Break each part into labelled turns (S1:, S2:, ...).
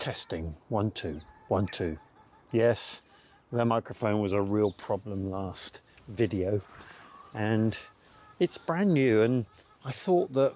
S1: Testing, 1 2 1 2. Yes, the microphone was a real problem last video, and it's brand new, and I thought that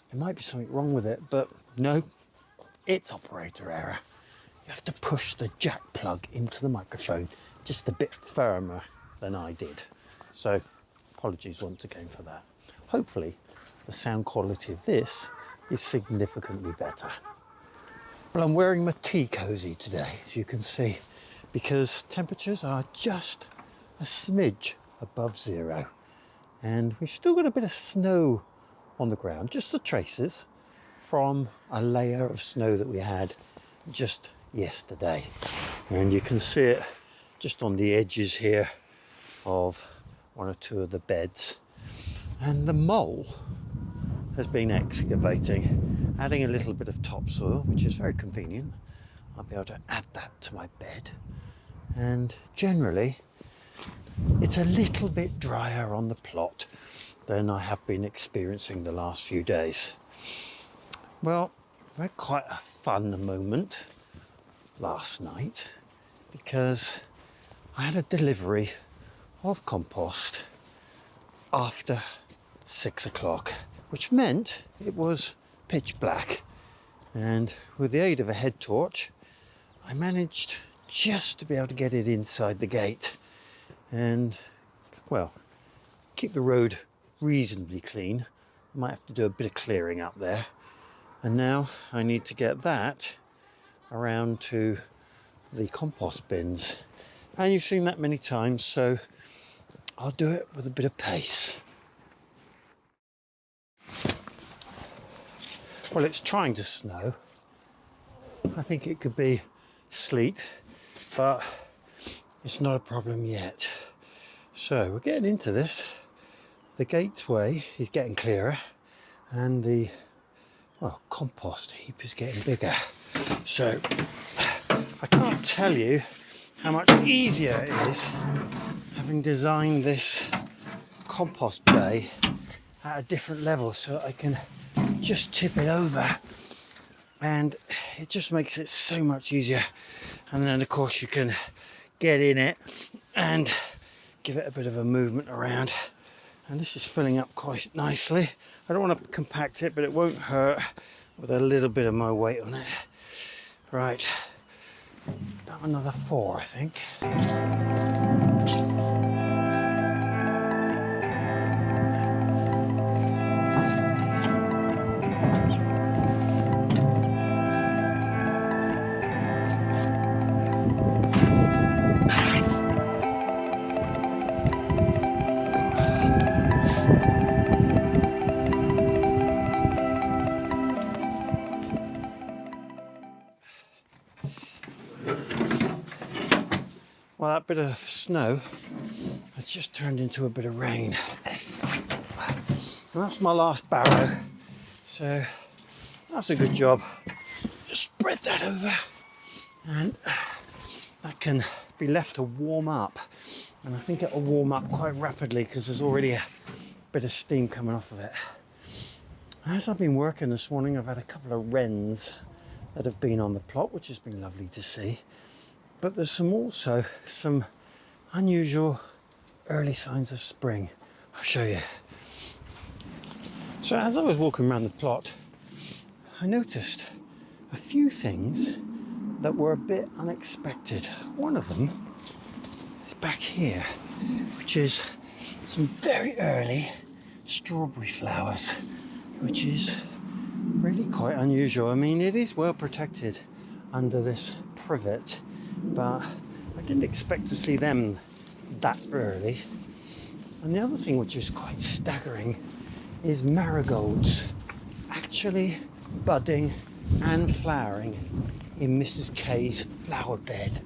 S1: there might be something wrong with it, but no, it's operator error. You have to push the jack plug into the microphone just a bit firmer than I did. So apologies once again for that. Hopefully the sound quality of this is significantly better. Well, I'm wearing my tea cozy today, as you can see, because temperatures are just a smidge above zero. And we've still got a bit of snow on the ground, just the traces from a layer of snow that we had just yesterday. And you can see it just on the edges here of one or two of the beds. And the mole has been excavating, adding a little bit of topsoil, which is very convenient. I'll be able to add that to my bed. And generally, it's a little bit drier on the plot than I have been experiencing the last few days. Well, we had quite a fun moment last night because I had a delivery of compost after 6 o'clock, which meant it was pitch black. And with the aid of a head torch, I managed just to be able to get it inside the gate and, well, keep the road reasonably clean. I might have to do a bit of clearing up there. And now I need to get that around to the compost bins. And you've seen that many times, so I'll do it with a bit of pace. Well, it's trying to snow. I think it could be sleet, but it's not a problem yet. So we're getting into this. The gateway is getting clearer, and the, well, compost heap is getting bigger. So I can't tell you how much easier it is having designed this compost bay at a different level, so I can just tip it over, and it just makes it so much easier. And then of course you can get in it and give it a bit of a movement around, and this is filling up quite nicely. I don't want to compact it, but it won't hurt with a little bit of my weight on it. Right, about another 4, I think. Well, that bit of snow has just turned into a bit of rain. And that's my last barrow. So that's a good job. Just spread that over, and that can be left to warm up. And I think it'll warm up quite rapidly because there's already a bit of steam coming off of it. As I've been working this morning, I've had a couple of wrens that have been on the plot, which has been lovely to see. But there's also some unusual early signs of spring. I'll show you. So as I was walking around the plot, I noticed a few things that were a bit unexpected. One of them is back here, which is some very early strawberry flowers, which is really quite unusual. I mean, it is well protected under this privet, but I didn't expect to see them that early. And the other thing which is quite staggering is marigolds actually budding and flowering in Mrs. K's flower bed.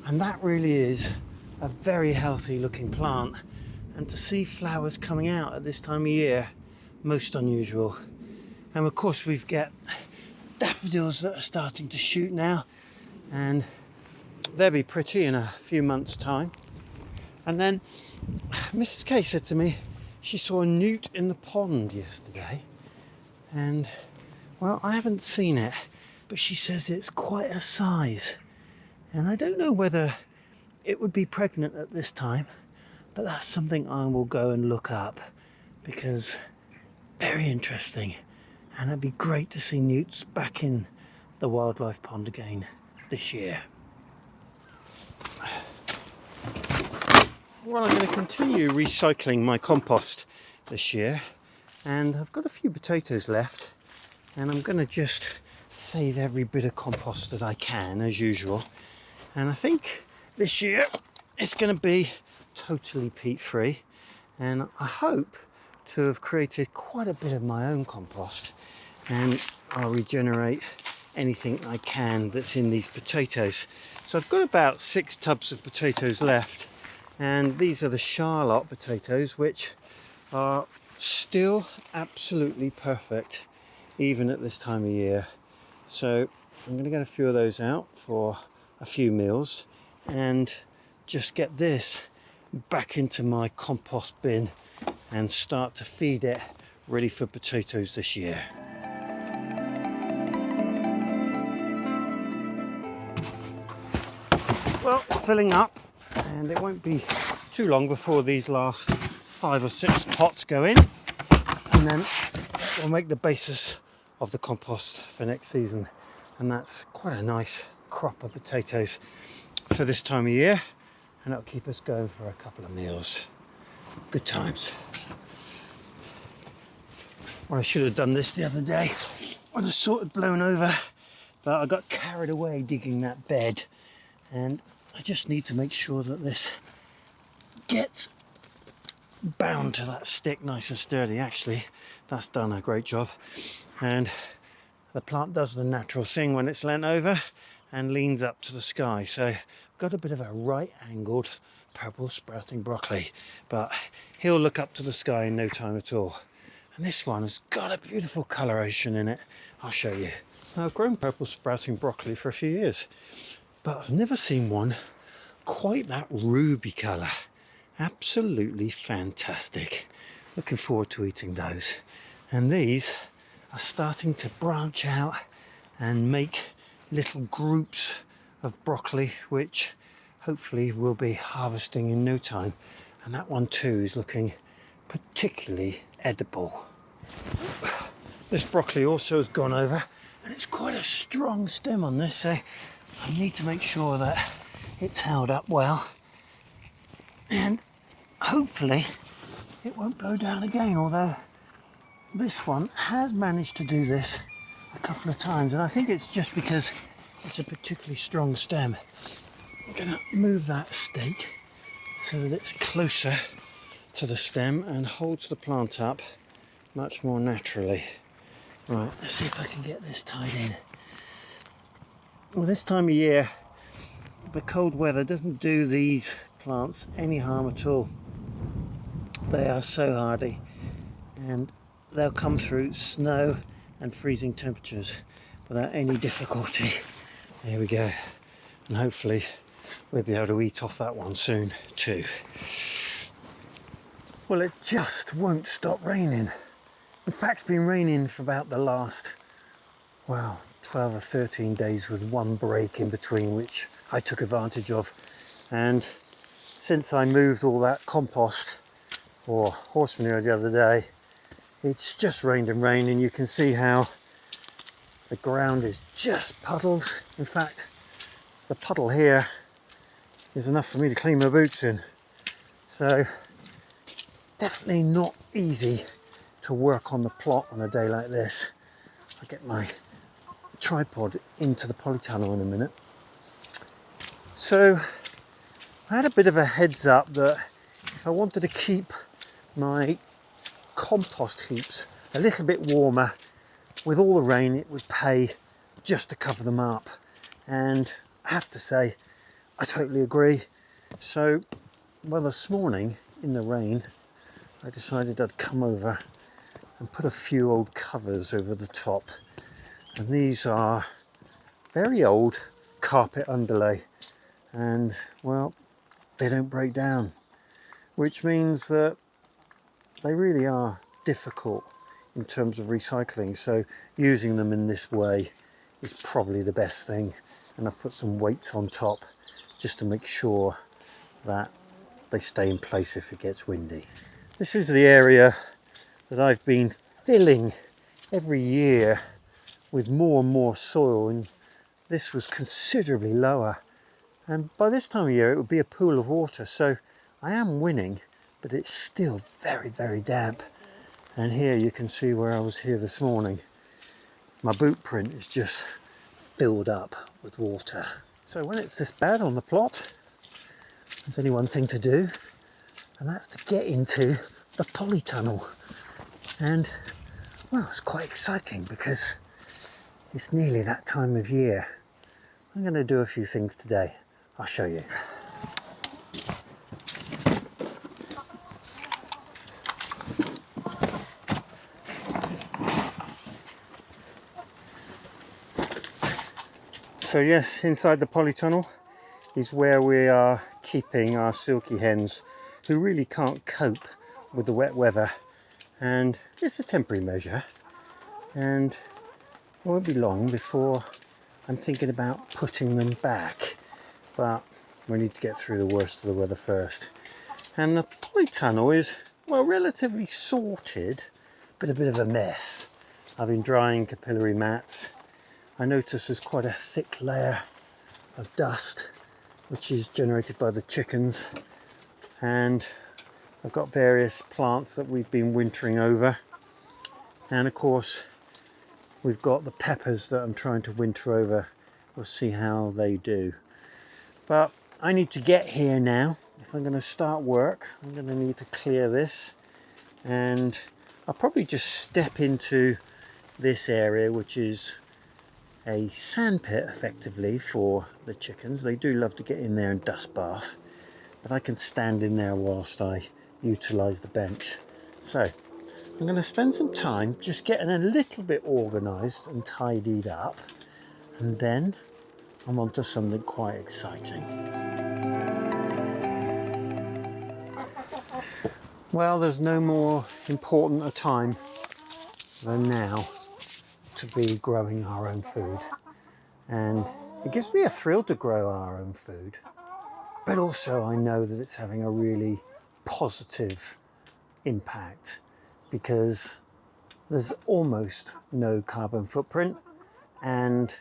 S1: And that really is a very healthy looking plant. And to see flowers coming out at this time of year, most unusual. And of course we've got daffodils that are starting to shoot now, and they'll be pretty in a few months' time. And then Mrs. K said to me she saw a newt in the pond yesterday, and well, I haven't seen it, but she says it's quite a size. And I don't know whether it would be pregnant at this time, but that's something I will go and look up, because very interesting. And it'd be great to see newts back in the wildlife pond again this year. Well, I'm going to continue recycling my compost this year, and I've got a few potatoes left, and I'm going to just save every bit of compost that I can, as usual. And I think this year it's going to be totally peat free, and I hope to have created quite a bit of my own compost, and I'll regenerate anything I can that's in these potatoes. So I've got about 6 tubs of potatoes left, and these are the Charlotte potatoes, which are still absolutely perfect even at this time of year. So I'm going to get a few of those out for a few meals and just get this back into my compost bin and start to feed it ready for potatoes this year. Well, it's filling up, and it won't be too long before these last 5 or 6 pots go in, and then we'll make the basis of the compost for next season. And that's quite a nice crop of potatoes for this time of year, and it'll keep us going for a couple of meals. Good times. Well, I should have done this the other day when I sort of blown over, but I got carried away digging that bed, and I just need to make sure that this gets bound to that stick nice and sturdy. Actually, that's done a great job, and the plant does the natural thing when it's leant over and leans up to the sky. So I've got a bit of a right angled purple sprouting broccoli, but he'll look up to the sky in no time at all. And this one has got a beautiful coloration in it. I'll show you. Now, I've grown purple sprouting broccoli for a few years, but I've never seen one quite that ruby colour. Absolutely fantastic. Looking forward to eating those. And these are starting to branch out and make little groups of broccoli, which hopefully we'll be harvesting in no time. And that one too is looking particularly edible. This broccoli also has gone over, and it's quite a strong stem on this, so I need to make sure that it's held up well, and hopefully it won't blow down again, although this one has managed to do this a couple of times, and I think it's just because it's a particularly strong stem. I'm going to move that stake so that it's closer to the stem and holds the plant up much more naturally. Right, let's see if I can get this tied in. Well, this time of year, the cold weather doesn't do these plants any harm at all. They are so hardy, and they'll come through snow and freezing temperatures without any difficulty. There we go, and hopefully we'll be able to eat off that one soon too. Well, it just won't stop raining. In fact, it's been raining for about the last, well, 12 or 13 days, with one break in between, which I took advantage of. And since I moved all that compost or horse manure the other day, it's just rained and rained, and you can see how the ground is just puddles. In fact, the puddle here is enough for me to clean my boots in. So definitely not easy to work on the plot on a day like this. I'll get my tripod into the polytunnel in a minute. So I had a bit of a heads up that if I wanted to keep my compost heaps a little bit warmer, with all the rain it would pay just to cover them up. And I have to say, I totally agree. So, well, this morning in the rain, I decided I'd come over and put a few old covers over the top. And these are very old carpet underlay, and well, they don't break down, which means that they really are difficult in terms of recycling. So using them in this way is probably the best thing, and I've put some weights on top just to make sure that they stay in place if it gets windy. This is the area that I've been filling every year with more and more soil, and this was considerably lower, and by this time of year it would be a pool of water, so I am winning, but it's still very, very damp. And here you can see where I was here this morning. My boot print is just filled up with water. So when it's this bad on the plot, there's only one thing to do, and that's to get into the Polytunnel. And well, it's quite exciting because it's nearly that time of year. I'm going to do a few things today. I'll show you. So yes, inside the Polytunnel is where we are keeping our silky hens, who really can't cope with the wet weather, and it's a temporary measure, and it won't be long before I'm thinking about putting them back, but we need to get through the worst of the weather first. And the Polytunnel is, well, relatively sorted, but a bit of a mess. I've been drying capillary mats. I notice there's quite a thick layer of dust which is generated by the chickens, and I've got various plants that we've been wintering over, and of course we've got the peppers that I'm trying to winter over. We'll see how they do, but I need to get here now. If I'm going to start work, I'm going to need to clear this, and I'll probably just step into this area, which is a sandpit effectively for the chickens. They do love to get in there and dust bath, but I can stand in there whilst I utilize the bench. So I'm going to spend some time just getting a little bit organized and tidied up, and then I'm on to something quite exciting. Well, there's no more important a time than now to be growing our own food, and it gives me a thrill to grow our own food, but also I know that it's having a really positive impact because there's almost no carbon footprint, and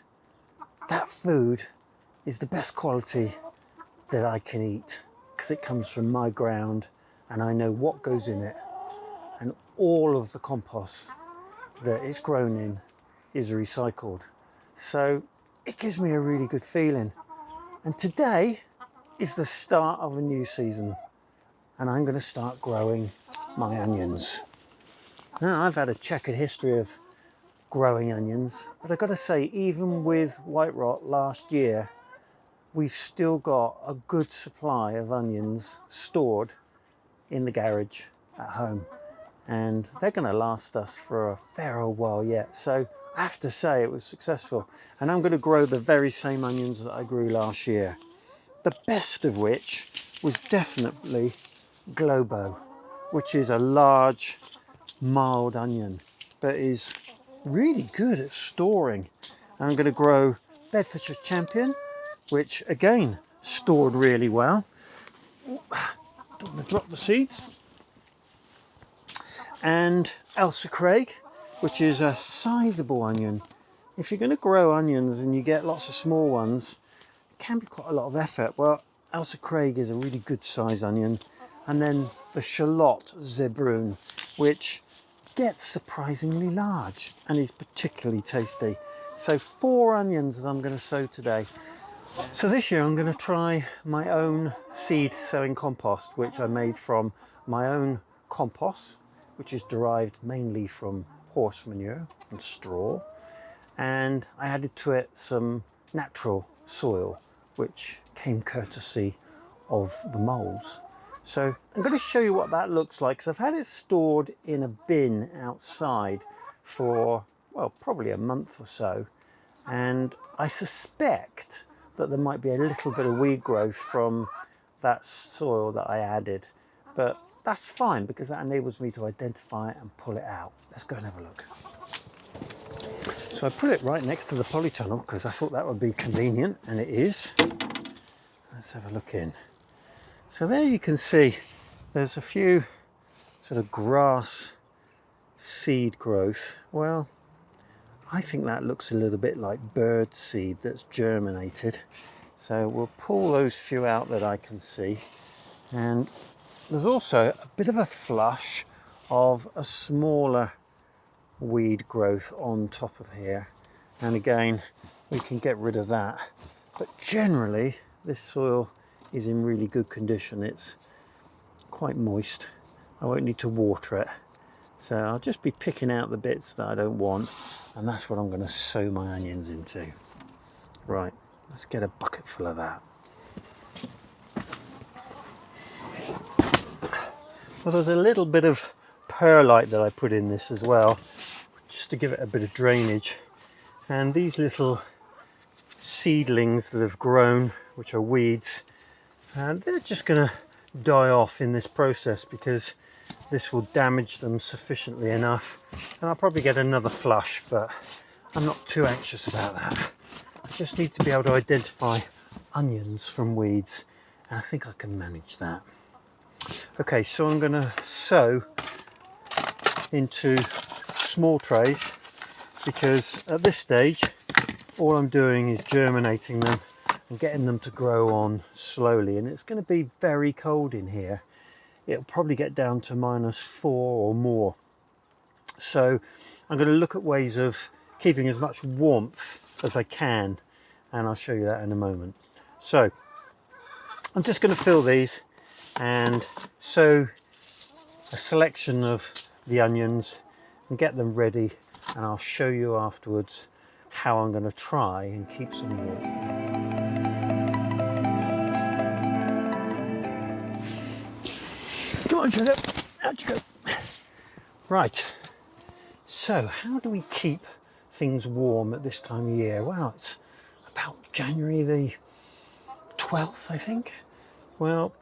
S1: that food is the best quality that I can eat because it comes from my ground and I know what goes in it, and all of the compost that it's grown in is recycled. So it gives me a really good feeling. And today is the start of a new season, and I'm going to start growing my onions. Now, I've had a checkered history of growing onions, but I've got to say, even with white rot last year, we've still got a good supply of onions stored in the garage at home, and they're going to last us for a fair old while yet. So I have to say it was successful, and I'm going to grow the very same onions that I grew last year, the best of which was definitely Globo, which is a large mild onion but is really good at storing. And I'm going to grow Bedfordshire Champion, which again stored really well. Don't want to drop the seeds. And Ailsa Craig, which is a sizable onion. If you're going to grow onions and you get lots of small ones, it can be quite a lot of effort. Well, Ailsa Craig is a really good size onion. And then the Shallot Zebrun, which gets surprisingly large and is particularly tasty. So 4 onions that I'm going to sow today. So this year I'm going to try my own seed sowing compost, which I made from my own compost, which is derived mainly from horse manure and straw, and I added to it some natural soil which came courtesy of the moles. So I'm going to show you what that looks like, because I've had it stored in a bin outside for, well, probably a month or so, and I suspect that there might be a little bit of weed growth from that soil that I added, but that's fine because that enables me to identify it and pull it out. Let's go and have a look. So I put it right next to the polytunnel because I thought that would be convenient, and it is. Let's have a look in. So there you can see there's a few sort of grass seed growth. Well, I think that looks a little bit like bird seed that's germinated. So we'll pull those few out that I can see. And there's also a bit of a flush of a smaller weed growth on top of here. And again, we can get rid of that. But generally, this soil is in really good condition. It's quite moist. I won't need to water it. So I'll just be picking out the bits that I don't want, and that's what I'm going to sow my onions into. Right, let's get a bucket full of that. Well, there's a little bit of perlite that I put in this as well, just to give it a bit of drainage. And these little seedlings that have grown, which are weeds, and they're just going to die off in this process because this will damage them sufficiently enough, and I'll probably get another flush, but I'm not too anxious about that. I just need to be able to identify onions from weeds, and I think I can manage that. Okay, so I'm going to sow into small trays because at this stage all I'm doing is germinating them and getting them to grow on slowly, and it's going to be very cold in here. It'll probably get down to -4 or more. So I'm going to look at ways of keeping as much warmth as I can, and I'll show you that in a moment. So I'm just going to fill these and sow a selection of the onions and get them ready, and I'll show you afterwards how I'm going to try and keep some warmth. Come on, Sugar, out you go. Right, so how do we keep things warm at this time of year? Well, it's about January the 12th, I think. Well,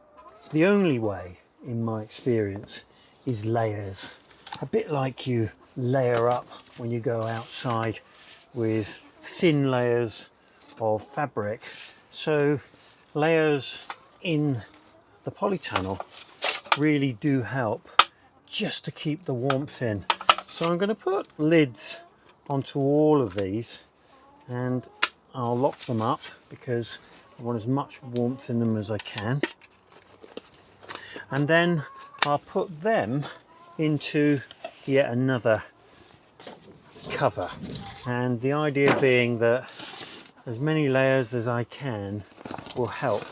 S1: the only way, in my experience, is layers. A bit like you layer up when you go outside with thin layers of fabric. So layers in the polytunnel really do help just to keep the warmth in. So I'm going to put lids onto all of these, and I'll lock them up because I want as much warmth in them as I can. And then I'll put them into yet another cover, and the idea being that as many layers as I can will help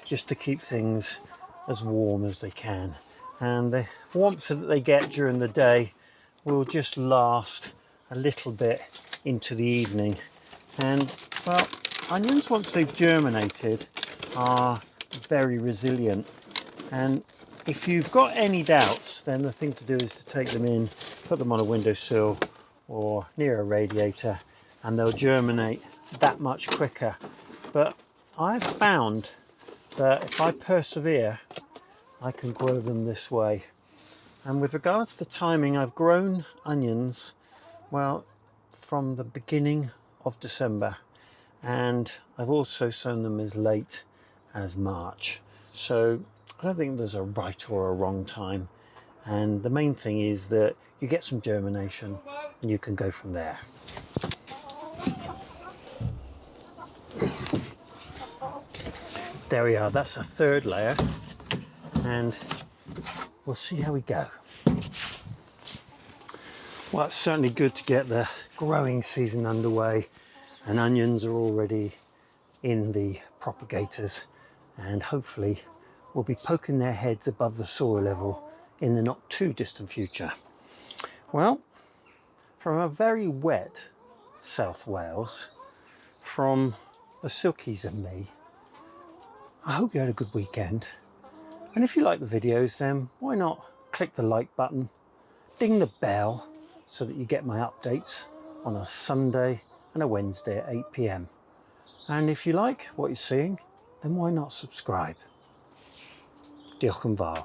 S1: just to keep things as warm as they can, and the warmth that they get during the day will just last a little bit into the evening. And well, onions, once they've germinated, are very resilient, and if you've got any doubts, then the thing to do is to take them in, put them on a windowsill or near a radiator, and they'll germinate that much quicker. But I've found that if I persevere, I can grow them this way. And with regards to timing, I've grown onions, well, from the beginning of December, and I've also sown them as late as March. So I don't think there's a right or a wrong time, and the main thing is that you get some germination and you can go from there. There we are, that's a third layer, and we'll see how we go. Well, it's certainly good to get the growing season underway, and onions are already in the propagators, and hopefully will be poking their heads above the soil level in the not too distant future. Well, from a very wet South Wales, from the Silkies and me, I hope you had a good weekend. And if you like the videos, then why not click the like button, ding the bell so that you get my updates on a Sunday and a Wednesday at 8 PM. And if you like what you're seeing, then why not subscribe? Diolch yn fawr.